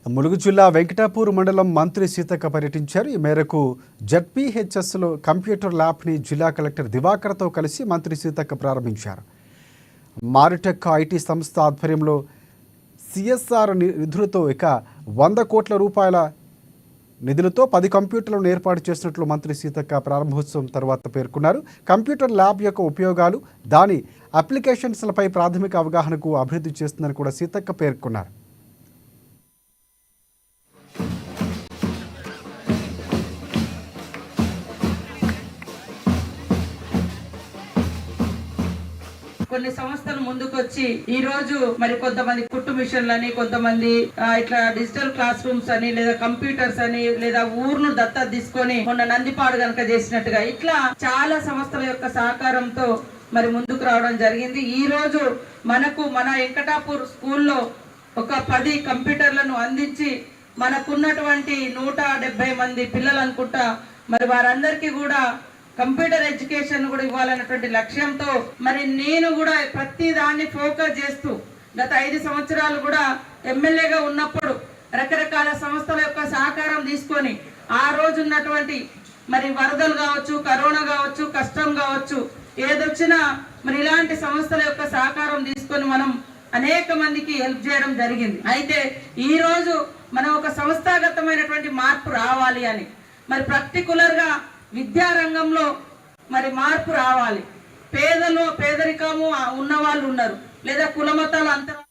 ములుగు జిల్లా వెంకటాపూర్ మండలం మంత్రి సీతక్క పర్యటించారు. ఈ మేరకు జడ్పీహెచ్ఎస్లో కంప్యూటర్ ల్యాబ్ని జిల్లా కలెక్టర్ దివాకర్తో కలిసి మంత్రి సీతక్క ప్రారంభించారు. మారిటెక్ ఐటీ సంస్థ ఆధ్వర్యంలో సిఎస్ఆర్ నిధులతో 100 కోట్ల రూపాయల నిధులతో 10 కంప్యూటర్లను ఏర్పాటు చేసినట్లు మంత్రి సీతక్క ప్రారంభోత్సవం తర్వాత పేర్కొన్నారు. కంప్యూటర్ ల్యాబ్ యొక్క ఉపయోగాలు, దాని అప్లికేషన్స్లపై ప్రాథమిక అవగాహనకు అభివృద్ధి చేస్తుందని కూడా సీతక్క పేర్కొన్నారు. కొన్ని సంస్థలు ముందుకొచ్చి ఈ రోజు మరి కొంతమంది కుట్టు మిషన్లని, కొంతమంది ఇట్లా డిజిటల్ క్లాస్ రూమ్స్ అని, లేదా కంప్యూటర్స్ అని, లేదా ఊరును దత్తత తీసుకొని మొన్న నందిపాడు గనక చేసినట్టుగా ఇట్లా చాలా సంస్థల యొక్క సహకారంతో మరి ముందుకు రావడం జరిగింది. ఈ రోజు మనకు మన వెంకటాపూర్ స్కూల్లో ఒక 10 కంప్యూటర్లను అందించి మనకున్నటువంటి 170 మంది పిల్లలు అనుకుంటా మరి వారందరికీ కూడా కంప్యూటర్ ఎడ్యుకేషన్ కూడా ఇవ్వాలన్నటువంటి లక్ష్యంతో మరి నేను కూడా ప్రతి దాన్ని ఫోకస్ చేస్తూ గత 5 సంవత్సరాలు కూడా ఎమ్మెల్యేగా ఉన్నప్పుడు రకరకాల సంస్థల యొక్క సహకారం తీసుకొని ఆ రోజు ఉన్నటువంటి మరి వరదలు కావచ్చు, కరోనా కావచ్చు, కష్టం కావచ్చు, ఏదొచ్చినా మరి ఇలాంటి సంస్థల యొక్క సహకారం తీసుకొని మనం అనేక మందికి హెల్ప్ చేయడం జరిగింది. అయితే ఈ రోజు మనం ఒక సంస్థాగతమైనటువంటి మార్పు రావాలి అని మరి పర్టికులర్గా విద్యారంగంలో మరి మార్పు రావాలి. పేదరికము ఉన్న వాళ్ళు ఉన్నారు, లేదా కులమతాలు అంతరం